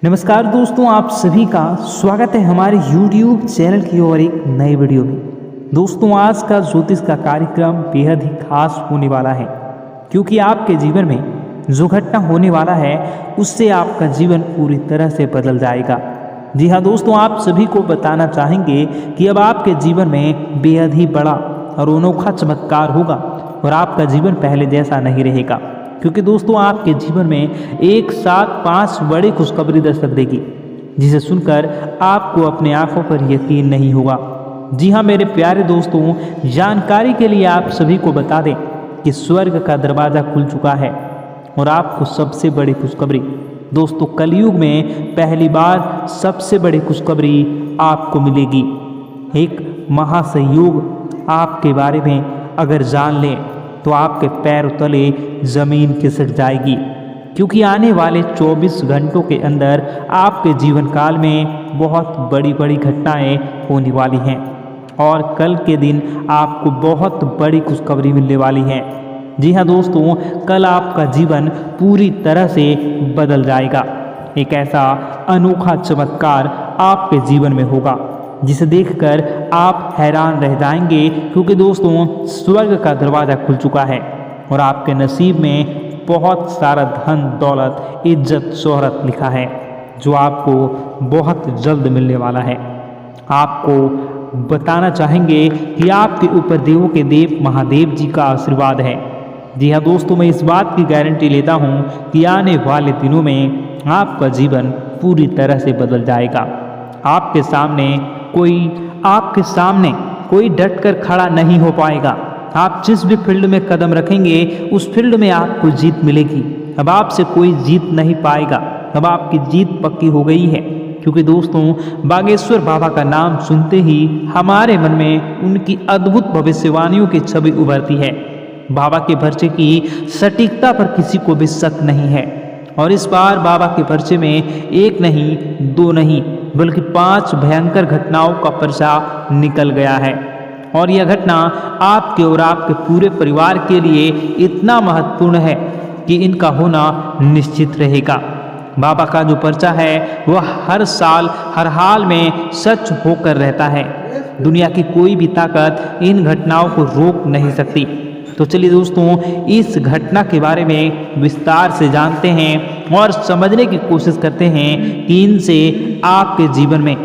नमस्कार दोस्तों, आप सभी का स्वागत है हमारे YouTube चैनल की ओर एक नए वीडियो में। दोस्तों, आज का ज्योतिष का कार्यक्रम बेहद ही खास होने वाला है, क्योंकि आपके जीवन में जो घटना होने वाला है उससे आपका जीवन पूरी तरह से बदल जाएगा। जी हाँ दोस्तों, आप सभी को बताना चाहेंगे कि अब आपके जीवन में बेहद ही बड़ा और अनोखा चमत्कार होगा और आपका जीवन पहले जैसा नहीं रहेगा, क्योंकि दोस्तों आपके जीवन में एक साथ 5 बड़ी खुशखबरी दस्तक देगी, जिसे सुनकर आपको अपने आंखों पर यकीन नहीं होगा। जी हाँ मेरे प्यारे दोस्तों, जानकारी के लिए आप सभी को बता दें कि स्वर्ग का दरवाज़ा खुल चुका है और आपको सबसे बड़ी खुशखबरी दोस्तों, कलयुग में पहली बार सबसे बड़ी खुशखबरी आपको मिलेगी। एक महासंयोग आपके बारे में अगर जान लें तो आपके पैर तले ज़मीन खिसक जाएगी, क्योंकि आने वाले 24 घंटों के अंदर आपके जीवन काल में बहुत बड़ी बड़ी घटनाएं होने वाली हैं और कल के दिन आपको बहुत बड़ी खुशखबरी मिलने वाली है। जी हाँ दोस्तों, कल आपका जीवन पूरी तरह से बदल जाएगा। एक ऐसा अनोखा चमत्कार आपके जीवन में होगा जिसे देखकर आप हैरान रह जाएंगे, क्योंकि दोस्तों स्वर्ग का दरवाज़ा खुल चुका है और आपके नसीब में बहुत सारा धन दौलत इज्जत शोहरत लिखा है, जो आपको बहुत जल्द मिलने वाला है। आपको बताना चाहेंगे कि आपके ऊपर देवों के देव महादेव जी का आशीर्वाद है। जी हाँ दोस्तों, मैं इस बात की गारंटी लेता हूँ कि आने वाले दिनों में आपका जीवन पूरी तरह से बदल जाएगा। आपके सामने कोई डट कर खड़ा नहीं हो पाएगा। आप जिस भी फील्ड में कदम रखेंगे उस फील्ड में आपको जीत मिलेगी। अब आपसे कोई जीत नहीं पाएगा, अब आपकी जीत पक्की हो गई है, क्योंकि दोस्तों बागेश्वर बाबा का नाम सुनते ही हमारे मन में उनकी अद्भुत भविष्यवाणियों की छवि उभरती है। बाबा के पर्चे की सटीकता पर किसी को भी शक नहीं है और इस बार बाबा के पर्चे में एक नहीं, 2 नहीं, बल्कि 5 भयंकर घटनाओं का पर्चा निकल गया है और यह घटना आपके और आपके पूरे परिवार के लिए इतना महत्वपूर्ण है कि इनका होना निश्चित रहेगा। बाबा का जो पर्चा है वह हर साल हर हाल में सच होकर रहता है। दुनिया की कोई भी ताकत इन घटनाओं को रोक नहीं सकती। तो चलिए दोस्तों, इस घटना के बारे में विस्तार से जानते हैं और समझने की कोशिश करते हैं कि इनसे आपके जीवन में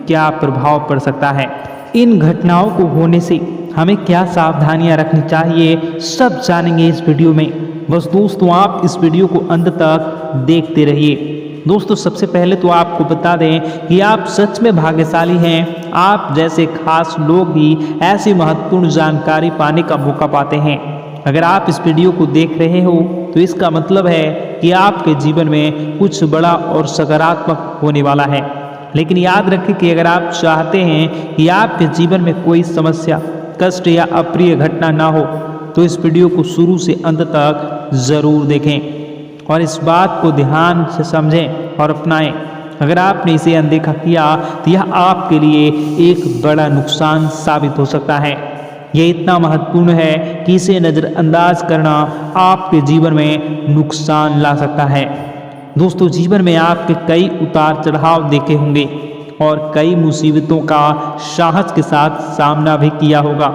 क्या प्रभाव पड़ सकता है। इन घटनाओं को होने से हमें क्या सावधानियां रखनी चाहिए, सब जानेंगे इस वीडियो में। बस दोस्तों आप इस वीडियो को अंत तक देखते रहिए। दोस्तों सबसे पहले तो आपको बता दें कि आप सच में भाग्यशाली हैं। आप जैसे खास लोग ही ऐसी महत्वपूर्ण जानकारी पाने का मौका पाते हैं। अगर आप इस वीडियो को देख रहे हो तो इसका मतलब है कि आपके जीवन में कुछ बड़ा और सकारात्मक होने वाला है। लेकिन याद रखें कि अगर आप चाहते हैं कि आपके जीवन में कोई समस्या, कष्ट या अप्रिय घटना ना हो तो इस वीडियो को शुरू से अंत तक ज़रूर देखें और इस बात को ध्यान से समझें और अपनाएं। अगर आपने इसे अनदेखा किया तो यह आपके लिए एक बड़ा नुकसान साबित हो सकता है। यह इतना महत्वपूर्ण है कि इसे नज़रअंदाज करना आपके जीवन में नुकसान ला सकता है। दोस्तों जीवन में आपके कई उतार चढ़ाव देखे होंगे और कई मुसीबतों का साहस के साथ सामना भी किया होगा।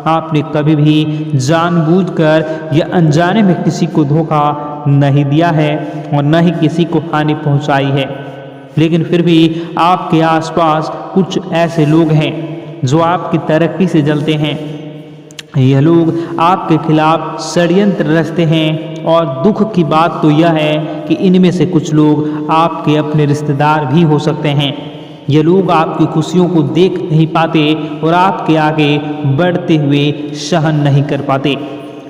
आपने कभी भी जानबूझकर या अनजाने में किसी को धोखा नहीं दिया है और न ही किसी को हानि पहुंचाई है, लेकिन फिर भी आपके आसपास कुछ ऐसे लोग हैं जो आपकी तरक्की से जलते हैं। यह लोग आपके खिलाफ षड्यंत्र रचते हैं और दुख की बात तो यह है कि इनमें से कुछ लोग आपके अपने रिश्तेदार भी हो सकते हैं। ये लोग आपकी खुशियों को देख नहीं पाते और आपके आगे बढ़ते हुए सहन नहीं कर पाते।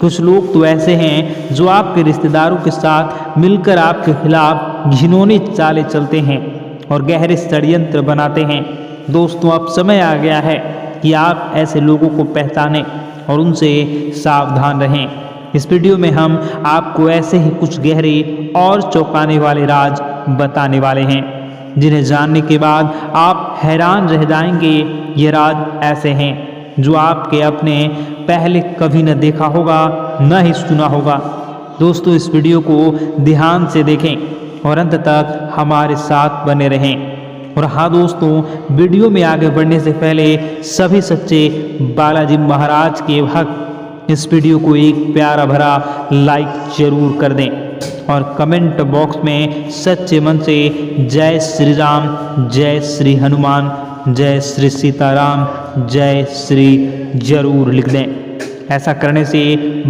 कुछ लोग तो ऐसे हैं जो आपके रिश्तेदारों के साथ मिलकर आपके खिलाफ घिनौनी चालें चलते हैं और गहरे षड्यंत्र बनाते हैं। दोस्तों अब समय आ गया है कि आप ऐसे लोगों को पहचानें और उनसे सावधान रहें। इस वीडियो में हम आपको ऐसे ही कुछ गहरे और चौंकाने वाले राज बताने वाले हैं, जिन्हें जानने के बाद आप हैरान रह जाएंगे। ये राज ऐसे हैं जो आपके अपने पहले कभी न देखा होगा, न ही सुना होगा। दोस्तों इस वीडियो को ध्यान से देखें और अंत तक हमारे साथ बने रहें। और हाँ दोस्तों, वीडियो में आगे बढ़ने से पहले सभी सच्चे बालाजी महाराज के भक्त इस वीडियो को एक प्यारा भरा लाइक जरूर कर दें और कमेंट बॉक्स में सच्चे मन से जय श्री राम, जय श्री हनुमान, जय श्री सीताराम, जय श्री जरूर लिख दें। ऐसा करने से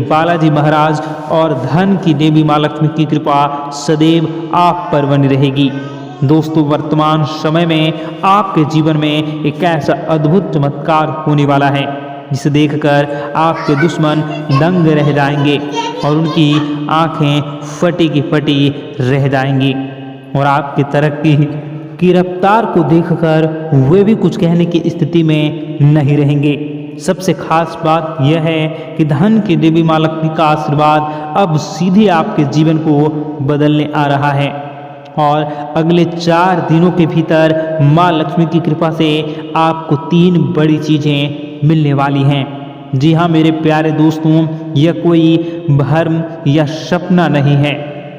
बालाजी महाराज और धन की देवी माँ लक्ष्मी की कृपा सदैव आप पर बनी रहेगी। दोस्तों, वर्तमान समय में आपके जीवन में एक ऐसा अद्भुत चमत्कार होने वाला है जिसे देखकर आपके दुश्मन दंग रह जाएंगे और उनकी आंखें फटी की फटी रह जाएंगी और आपकी तरक्की की रफ्तार को देखकर वे भी कुछ कहने की स्थिति में नहीं रहेंगे। सबसे खास बात यह है कि धन की देवी माँ लक्ष्मी का आशीर्वाद अब सीधे आपके जीवन को बदलने आ रहा है और अगले 4 दिनों के भीतर माँ लक्ष्मी की कृपा से आपको 3 बड़ी चीज़ें मिलने वाली हैं। जी हाँ मेरे प्यारे दोस्तों, यह कोई भ्रम या सपना नहीं है,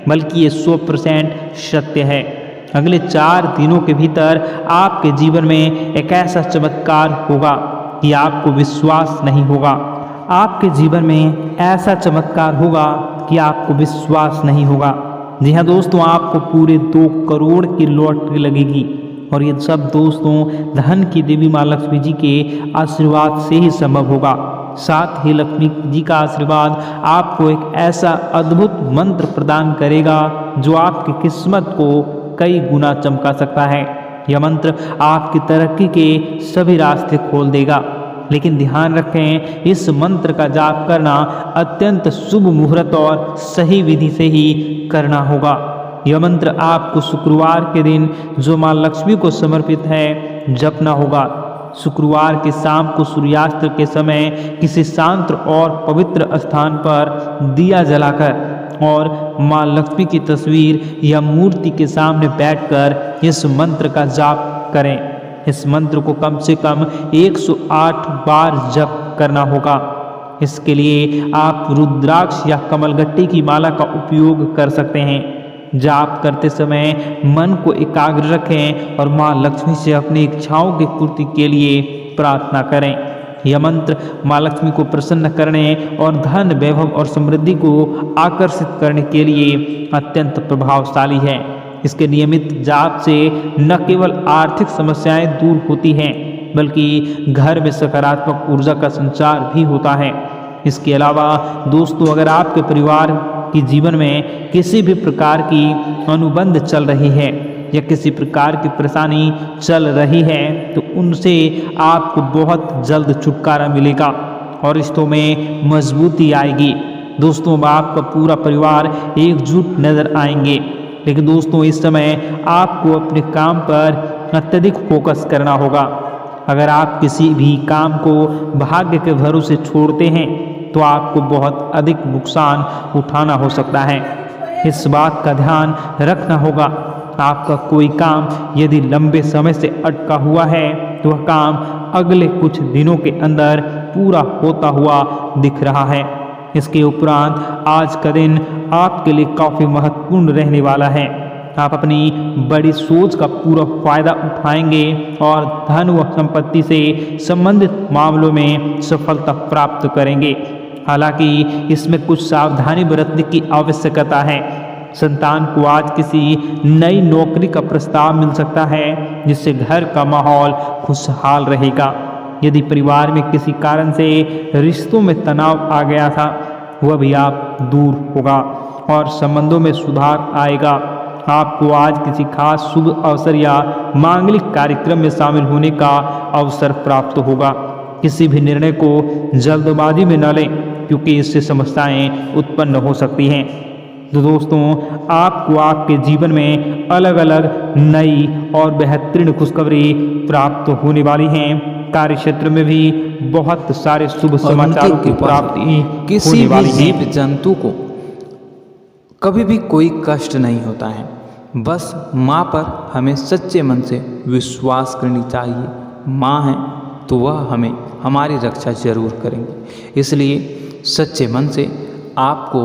बल्कि ये 100% सत्य है। अगले 4 दिनों के भीतर आपके जीवन में एक ऐसा चमत्कार होगा कि आपको विश्वास नहीं होगा। आपके जीवन में ऐसा चमत्कार होगा कि आपको विश्वास नहीं होगा। जी हाँ दोस्तों, आपको पूरे 2 करोड़ की लॉटरी लगेगी और ये सब दोस्तों धन की देवी माँ लक्ष्मी जी के आशीर्वाद से ही संभव होगा। साथ ही लक्ष्मी जी का आशीर्वाद आपको एक ऐसा अद्भुत मंत्र प्रदान करेगा जो आपकी किस्मत को कई गुना चमका सकता है। यह मंत्र आपकी तरक्की के सभी रास्ते खोल देगा, लेकिन ध्यान रखें इस मंत्र का जाप करना अत्यंत शुभ मुहूर्त और सही विधि से ही करना होगा। यह मंत्र आपको शुक्रवार के दिन जो माँ लक्ष्मी को समर्पित है जपना होगा। शुक्रवार की शाम को सूर्यास्त के समय किसी शांत और पवित्र स्थान पर दिया जलाकर और माँ लक्ष्मी की तस्वीर या मूर्ति के सामने बैठकर इस मंत्र का जाप करें। इस मंत्र को कम से कम 108 बार जप करना होगा। इसके लिए आप रुद्राक्ष या कमलगट्टी की माला का उपयोग कर सकते हैं। जाप करते समय मन को एकाग्र रखें और माँ लक्ष्मी से अपनी इच्छाओं की पूर्ति के लिए प्रार्थना करें। यह मंत्र माँ लक्ष्मी को प्रसन्न करने और धन, वैभव और समृद्धि को आकर्षित करने के लिए अत्यंत प्रभावशाली है। इसके नियमित जाप से न केवल आर्थिक समस्याएं दूर होती हैं, बल्कि घर में सकारात्मक ऊर्जा का संचार भी होता है। इसके अलावा दोस्तों, अगर आपके परिवार के जीवन में किसी भी प्रकार की अनुबंध चल रही है या किसी प्रकार की परेशानी चल रही है तो उनसे आपको बहुत जल्द छुटकारा मिलेगा और रिश्तों में मजबूती आएगी। दोस्तों, आपका पूरा परिवार एकजुट नजर आएंगे। लेकिन दोस्तों, इस समय आपको अपने काम पर अत्यधिक फोकस करना होगा। अगर आप किसी भी काम को भाग्य के भरोसे छोड़ते हैं तो आपको बहुत अधिक नुकसान उठाना हो सकता है। इस बात का ध्यान रखना होगा। आपका कोई काम यदि लंबे समय से अटका हुआ है तो वह काम अगले कुछ दिनों के अंदर पूरा होता हुआ दिख रहा है। इसके उपरांत आज का दिन आपके लिए काफ़ी महत्वपूर्ण रहने वाला है। आप अपनी बड़ी सोच का पूरा फायदा उठाएंगे और धन व संपत्ति से संबंधित मामलों में सफलता प्राप्त करेंगे। हालांकि इसमें कुछ सावधानी बरतने की आवश्यकता है। संतान को आज किसी नई नौकरी का प्रस्ताव मिल सकता है जिससे घर का माहौल खुशहाल रहेगा। यदि परिवार में किसी कारण से रिश्तों में तनाव आ गया था वह भी आप दूर होगा और संबंधों में सुधार आएगा। आपको आज किसी खास शुभ अवसर या मांगलिक कार्यक्रम में शामिल होने का अवसर प्राप्त होगा। किसी भी निर्णय को जल्दबाजी में न लें क्योंकि इससे समस्याएं उत्पन्न हो सकती हैं। तो दोस्तों, आपको आपके जीवन में अलग अलग नई और बेहतरीन खुशखबरी प्राप्त होने वाली हैं। कार्य क्षेत्र में भी बहुत सारे शुभ समाचारों की प्राप्ति किसी भी जीव जंतु को कभी भी कोई कष्ट नहीं होता है। बस माँ पर हमें सच्चे मन से विश्वास करनी चाहिए। माँ है तो वह हमें हमारी रक्षा जरूर करेंगे। इसलिए सच्चे मन से आपको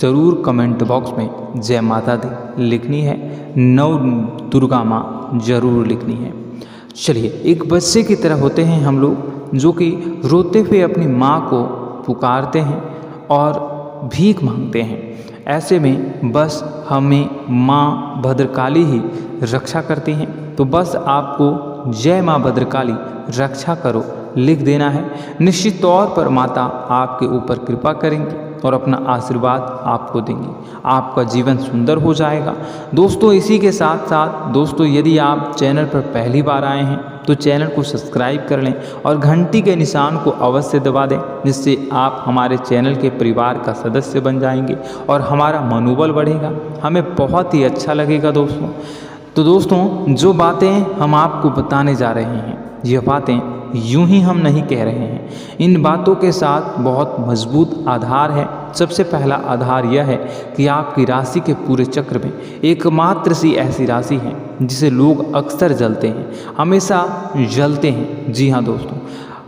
ज़रूर कमेंट बॉक्स में जय माता दी लिखनी है, नव दुर्गा माँ ज़रूर लिखनी है। चलिए, एक बच्चे की तरह होते हैं हम लोग जो कि रोते हुए अपनी माँ को पुकारते हैं और भीख मांगते हैं। ऐसे में बस हमें माँ भद्रकाली ही रक्षा करती हैं। तो बस आपको जय माँ भद्रकाली रक्षा करो लिख देना है। निश्चित तौर पर माता आपके ऊपर कृपा करेंगी और अपना आशीर्वाद आपको देंगी। आपका जीवन सुंदर हो जाएगा। दोस्तों, इसी के साथ साथ दोस्तों, यदि आप चैनल पर पहली बार आए हैं तो चैनल को सब्सक्राइब कर लें और घंटी के निशान को अवश्य दबा दें, जिससे आप हमारे चैनल के परिवार का सदस्य बन जाएंगे और हमारा मनोबल बढ़ेगा। हमें बहुत ही अच्छा लगेगा दोस्तों। तो दोस्तों, जो बातें हम आपको बताने जा रहे हैं, यह बातें यूं ही हम नहीं कह रहे हैं। इन बातों के साथ बहुत मजबूत आधार है। सबसे पहला आधार यह है कि आपकी राशि के पूरे चक्र में एकमात्र सी ऐसी राशि है जिसे लोग अक्सर जलते हैं, हमेशा जलते हैं। जी हाँ दोस्तों,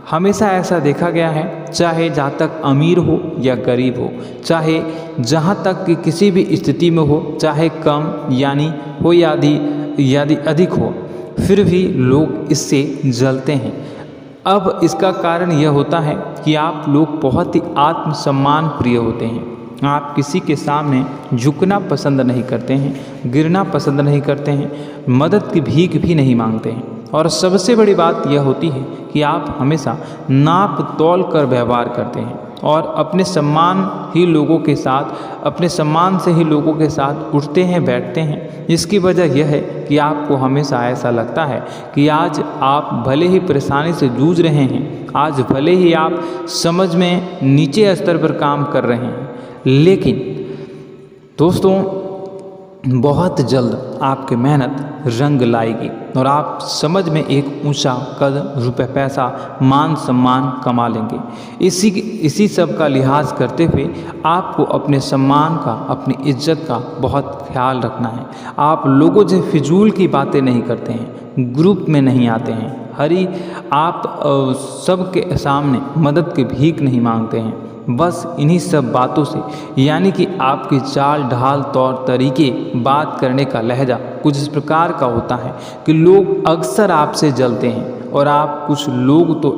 हमेशा ऐसा देखा गया है, चाहे जातक अमीर हो या गरीब हो, चाहे जहाँ तक कि किसी भी स्थिति में हो, चाहे कम यानी हो या अधिक हो, फिर भी लोग इससे जलते हैं। अब इसका कारण यह होता है कि आप लोग बहुत ही आत्मसम्मान प्रिय होते हैं। आप किसी के सामने झुकना पसंद नहीं करते हैं, गिरना पसंद नहीं करते हैं, मदद की भीख भी नहीं मांगते हैं। और सबसे बड़ी बात यह होती है कि आप हमेशा नाप तौल कर व्यवहार करते हैं और अपने सम्मान से ही लोगों के साथ उठते हैं, बैठते हैं। इसकी वजह यह है कि आपको हमेशा ऐसा लगता है कि आज आप भले ही परेशानी से जूझ रहे हैं, आज भले ही आप समझ में नीचे स्तर पर काम कर रहे हैं, लेकिन दोस्तों बहुत जल्द आपकी मेहनत रंग लाएगी और आप समझ में एक ऊंचा कद, रुपए, पैसा, मान सम्मान कमा लेंगे। इसी सब का लिहाज करते हुए आपको अपने सम्मान का, अपनी इज्जत का बहुत ख्याल रखना है। आप लोगों से फिजूल की बातें नहीं करते हैं, ग्रुप में नहीं आते हैं, आप सबके सामने मदद की भीख नहीं मांगते हैं। बस इन्हीं सब बातों से, यानी कि आपकी चाल ढाल, तौर तरीके, बात करने का लहजा कुछ इस प्रकार का होता है कि लोग अक्सर आपसे जलते हैं और कुछ लोग तो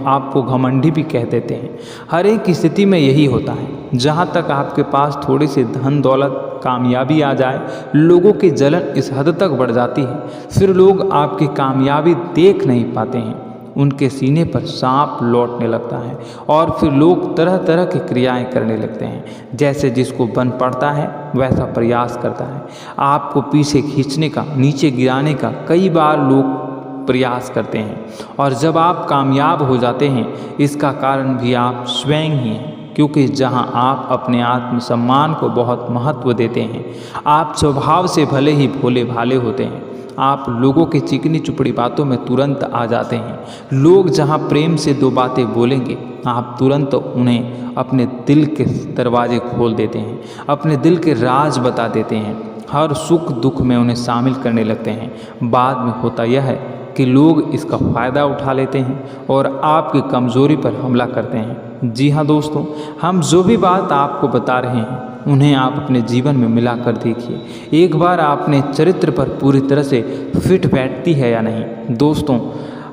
आपको घमंडी भी कह देते हैं। हर एक स्थिति में यही होता है। जहाँ तक आपके पास थोड़ी सी धन दौलत, कामयाबी आ जाए, लोगों की जलन इस हद तक बढ़ जाती है, फिर लोग आपकी कामयाबी देख नहीं पाते हैं। उनके सीने पर सांप लौटने लगता है और फिर लोग तरह तरह की क्रियाएं करने लगते हैं। जैसे जिसको बन पड़ता है वैसा प्रयास करता है। आपको पीछे खींचने का, नीचे गिराने का कई बार लोग प्रयास करते हैं और जब आप कामयाब हो जाते हैं, इसका कारण भी आप स्वयं ही हैं। क्योंकि जहां आप अपने आत्मसम्मान को बहुत महत्व देते हैं, आप स्वभाव से भले ही भोले भाले होते हैं, आप लोगों की चिकनी चुपड़ी बातों में तुरंत आ जाते हैं। लोग जहां प्रेम से दो बातें बोलेंगे, आप तुरंत उन्हें अपने दिल के दरवाजे खोल देते हैं, अपने दिल के राज बता देते हैं, हर सुख दुख में उन्हें शामिल करने लगते हैं। बाद में होता यह है कि लोग इसका फ़ायदा उठा लेते हैं और आपकी कमज़ोरी पर हमला करते हैं। जी हाँ दोस्तों, हम जो भी बात आपको बता रहे हैं उन्हें आप अपने जीवन में मिलाकर देखिए। एक बार आपने चरित्र पर पूरी तरह से फिट बैठती है या नहीं। दोस्तों,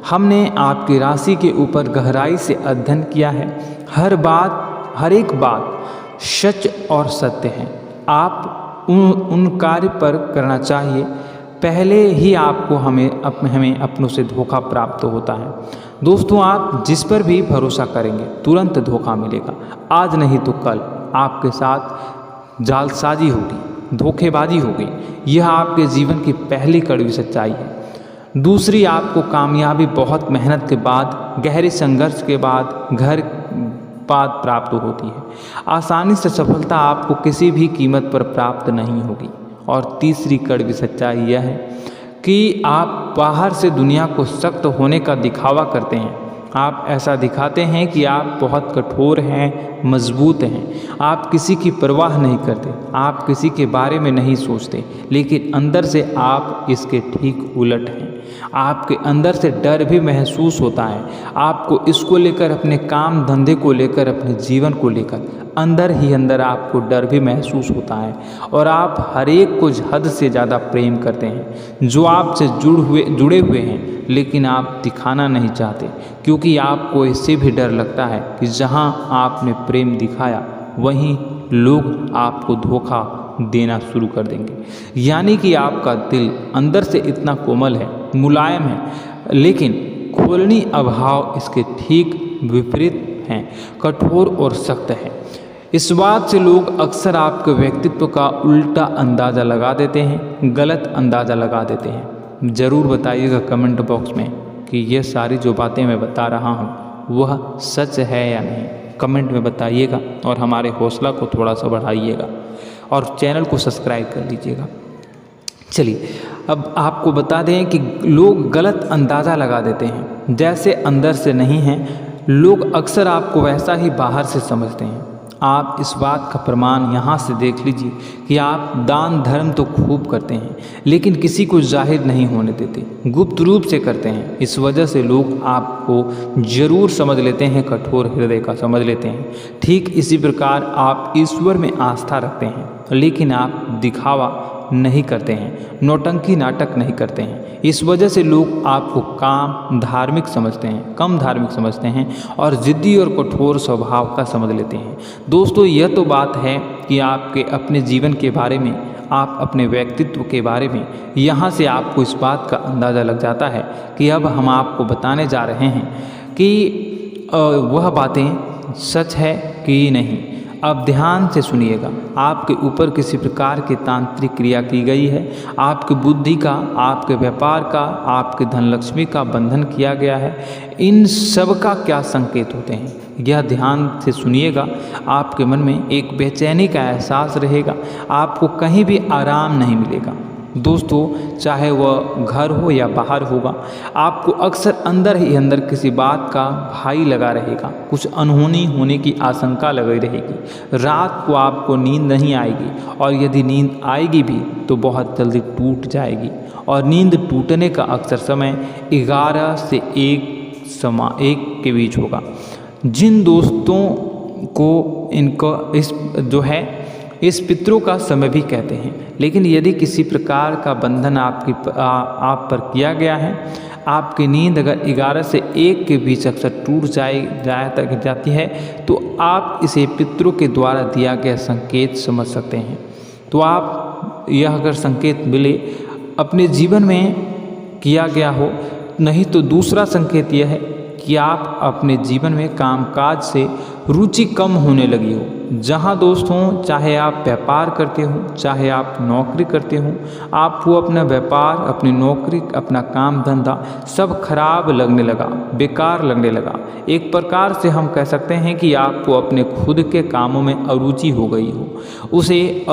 हमने आपकी राशि के ऊपर गहराई से अध्ययन किया है। हर एक बात सच और सत्य है। आप उन कार्य पर करना चाहिए, पहले ही आपको हमें अपनों से धोखा प्राप्त होता है। दोस्तों, आप जिस पर भी भरोसा करेंगे तुरंत धोखा मिलेगा। आज नहीं तो कल आपके साथ जालसाजी होगी, धोखेबाजी होगी। यह आपके जीवन की पहली कड़वी सच्चाई है। दूसरी, आपको कामयाबी बहुत मेहनत के बाद, गहरे संघर्ष के बाद प्राप्त होती है। आसानी से सफलता आपको किसी भी कीमत पर प्राप्त नहीं होगी। और तीसरी कड़वी सच्चाई यह है कि आप बाहर से दुनिया को सख्त होने का दिखावा करते हैं। आप ऐसा दिखाते हैं कि आप बहुत कठोर हैं, मजबूत हैं। आप किसी की परवाह नहीं करते, आप किसी के बारे में नहीं सोचते, लेकिन अंदर से आप इसके ठीक उलट हैं। आपके अंदर से डर भी महसूस होता है। आपको इसको लेकर, अपने काम धंधे को लेकर, अपने जीवन को लेकर अंदर ही अंदर आपको डर भी महसूस होता है और आप हर एक को हद से ज़्यादा प्रेम करते हैं। जो आपसे जुड़े हुए हैं लेकिन आप दिखाना नहीं चाहते, क्योंकि आपको इससे भी डर लगता है कि जहां आपने प्रेम दिखाया वहीं लोग आपको धोखा देना शुरू कर देंगे। यानी कि आपका दिल अंदर से इतना कोमल है, मुलायम है, लेकिन खोलनी अभाव इसके ठीक विपरीत हैं, कठोर और सख्त है। इस बात से लोग अक्सर आपके व्यक्तित्व का उल्टा अंदाज़ा लगा देते हैं, गलत अंदाज़ा लगा देते हैं। ज़रूर बताइएगा कमेंट बॉक्स में कि ये सारी जो बातें मैं बता रहा हूँ वह सच है या नहीं। कमेंट में बताइएगा और हमारे हौसला को थोड़ा सा बढ़ाइएगा और चैनल को सब्सक्राइब कर लीजिएगा। चलिए अब आपको बता दें कि लोग गलत अंदाज़ा लगा देते हैं। जैसे अंदर से नहीं हैं लोग अक्सर आपको वैसा ही बाहर से समझते हैं। आप इस बात का प्रमाण यहाँ से देख लीजिए कि आप दान धर्म तो खूब करते हैं लेकिन किसी को जाहिर नहीं होने देते, गुप्त रूप से करते हैं। इस वजह से लोग आपको ज़रूर समझ लेते हैं, कठोर हृदय का समझ लेते हैं। ठीक इसी प्रकार आप ईश्वर में आस्था रखते हैं लेकिन आप दिखावा नहीं करते हैं, नौटंकी नाटक नहीं करते हैं। इस वजह से लोग आपको कम धार्मिक समझते हैं और ज़िद्दी और कठोर स्वभाव का समझ लेते हैं। दोस्तों यह तो बात है कि आपके अपने जीवन के बारे में, आप अपने व्यक्तित्व के बारे में, यहाँ से आपको इस बात का अंदाज़ा लग जाता है कि अब हम आपको बताने जा रहे हैं कि वह बातें सच है कि नहीं। अब ध्यान से सुनिएगा। आपके ऊपर किसी प्रकार की तांत्रिक क्रिया की गई है, आपकी बुद्धि का, आपके व्यापार का, आपके धनलक्ष्मी का बंधन किया गया है। इन सब का क्या संकेत होते हैं यह ध्यान से सुनिएगा। आपके मन में एक बेचैनी का एहसास रहेगा, आपको कहीं भी आराम नहीं मिलेगा। दोस्तों चाहे वह घर हो या बाहर होगा, आपको अक्सर अंदर ही अंदर किसी बात का भय लगा रहेगा, कुछ अनहोनी होने की आशंका लगी रहेगी। रात को आपको नींद नहीं आएगी और यदि नींद आएगी भी तो बहुत जल्दी टूट जाएगी और नींद टूटने का अक्सर समय 11 से 1 के बीच होगा। जिन दोस्तों को इस पितरों का समय भी कहते हैं। लेकिन यदि किसी प्रकार का बंधन आप पर किया गया है, आपकी नींद अगर 11 से 1 के बीच अक्सर टूट जाती है तो आप इसे पितरों के द्वारा दिया गया संकेत समझ सकते हैं। तो आप यह अगर संकेत मिले अपने जीवन में किया गया हो, नहीं तो दूसरा संकेत यह है कि आप अपने जीवन में कामकाज से रुचि कम होने लगी हो। जहाँ दोस्तों चाहे आप व्यापार करते हो, चाहे आप नौकरी करते हो, आपको अपना व्यापार, अपनी नौकरी, अपना काम धंधा सब खराब लगने लगा, बेकार लगने लगा। एक प्रकार से हम कह सकते हैं कि आपको अपने खुद के कामों में अरुचि हो गई हो। उसे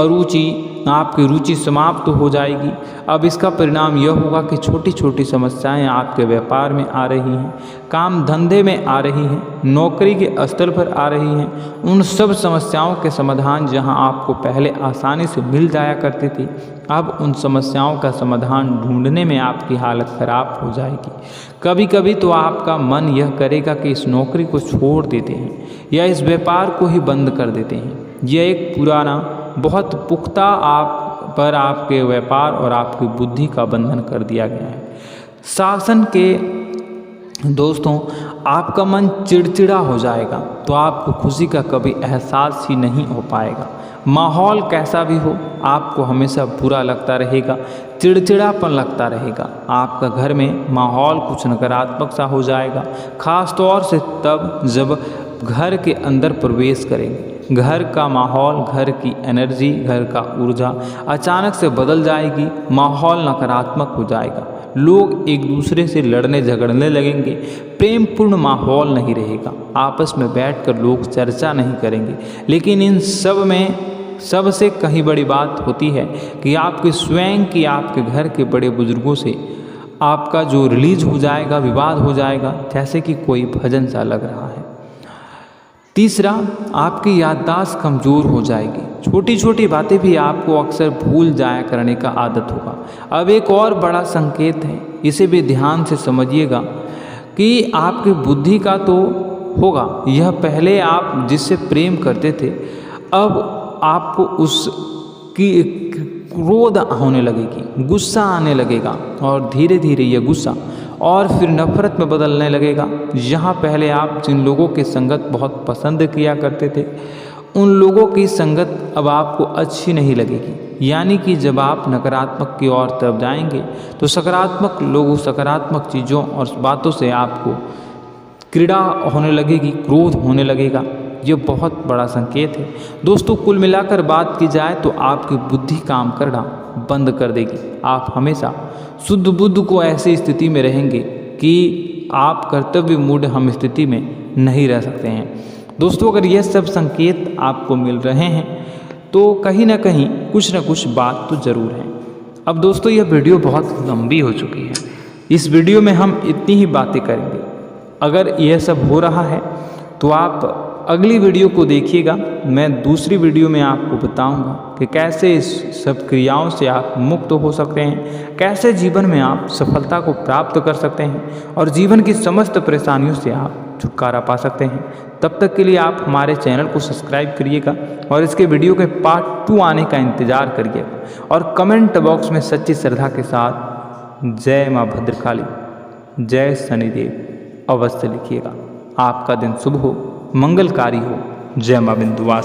आपकी रुचि समाप्त हो जाएगी। अब इसका परिणाम यह होगा कि छोटी छोटी समस्याएं आपके व्यापार में आ रही हैं, काम धंधे में आ रही हैं, नौकरी के स्तर पर आ रही हैं। उन सब समस्याओं के समाधान जहां आपको पहले आसानी से मिल जाया करती थी, अब उन समस्याओं का समाधान ढूंढने में आपकी हालत खराब हो जाएगी। कभी कभी तो आपका मन यह करेगा कि इस नौकरी को छोड़ देते हैं या इस व्यापार को ही बंद कर देते हैं। यह एक पुराना बहुत पुख्ता आपके व्यापार और आपकी बुद्धि का बंधन कर दिया गया है। शासन के दोस्तों आपका मन चिड़चिड़ा हो जाएगा तो आपको खुशी का कभी एहसास ही नहीं हो पाएगा। माहौल कैसा भी हो आपको हमेशा बुरा लगता रहेगा, चिड़चिड़ापन लगता रहेगा। आपका घर में माहौल कुछ नकारात्मक सा हो जाएगा, ख़ास तौर से तब जब घर के अंदर प्रवेश करेंगे। घर का माहौल, घर की एनर्जी, घर का ऊर्जा अचानक से बदल जाएगी, माहौल नकारात्मक हो जाएगा। लोग एक दूसरे से लड़ने झगड़ने लगेंगे, प्रेमपूर्ण माहौल नहीं रहेगा, आपस में बैठकर लोग चर्चा नहीं करेंगे। लेकिन इन सब में सबसे कहीं बड़ी बात होती है कि आपके स्वयं की, आपके घर के बड़े बुजुर्गों से आपका जो रिलीज हो जाएगा, विवाद हो जाएगा, जैसे कि कोई भजन सा लग रहा है। तीसरा, आपकी याददाश्त कमज़ोर हो जाएगी, छोटी छोटी बातें भी आपको अक्सर भूल जाया करने का आदत होगा। अब एक और बड़ा संकेत है, इसे भी ध्यान से समझिएगा कि आपकी बुद्धि का तो होगा यह पहले आप जिससे प्रेम करते थे अब आपको उसकी क्रोध होने लगेगी, गुस्सा आने लगेगा और धीरे धीरे यह गुस्सा और फिर नफरत में बदलने लगेगा। यहाँ पहले आप जिन लोगों की संगत बहुत पसंद किया करते थे उन लोगों की संगत अब आपको अच्छी नहीं लगेगी। यानी कि जब आप नकारात्मक की ओर तरफ जाएंगे तो सकारात्मक लोगों, सकारात्मक चीज़ों और बातों से आपको क्रीड़ा होने लगेगी, क्रोध होने लगेगा। ये बहुत बड़ा संकेत है दोस्तों। कुल मिलाकर बात की जाए तो आपकी बुद्धि काम करना बंद कर देगी। आप हमेशा शुद्ध बुद्ध को ऐसी स्थिति में रहेंगे कि आप कर्तव्य मूड हम स्थिति में नहीं रह सकते हैं। दोस्तों अगर यह सब संकेत आपको मिल रहे हैं तो कहीं ना कहीं कुछ ना कुछ बात तो ज़रूर है। अब दोस्तों यह वीडियो बहुत लंबी हो चुकी है, इस वीडियो में हम इतनी ही बातें करेंगे। अगर यह सब हो रहा है तो आप अगली वीडियो को देखिएगा। मैं दूसरी वीडियो में आपको बताऊंगा कि कैसे इस सब क्रियाओं से आप मुक्त हो सकते हैं, कैसे जीवन में आप सफलता को प्राप्त कर सकते हैं और जीवन की समस्त परेशानियों से आप छुटकारा पा सकते हैं। तब तक के लिए आप हमारे चैनल को सब्सक्राइब करिएगा और इसके वीडियो के पार्ट 2 आने का इंतज़ार करिएगा और कमेंट बॉक्स में सच्ची श्रद्धा के साथ जय माँ भद्रकाली, जय शनिदेव अवश्य लिखिएगा। आपका दिन शुभ हो, मंगलकारी हो। जय माँ विंध्यवासिनी।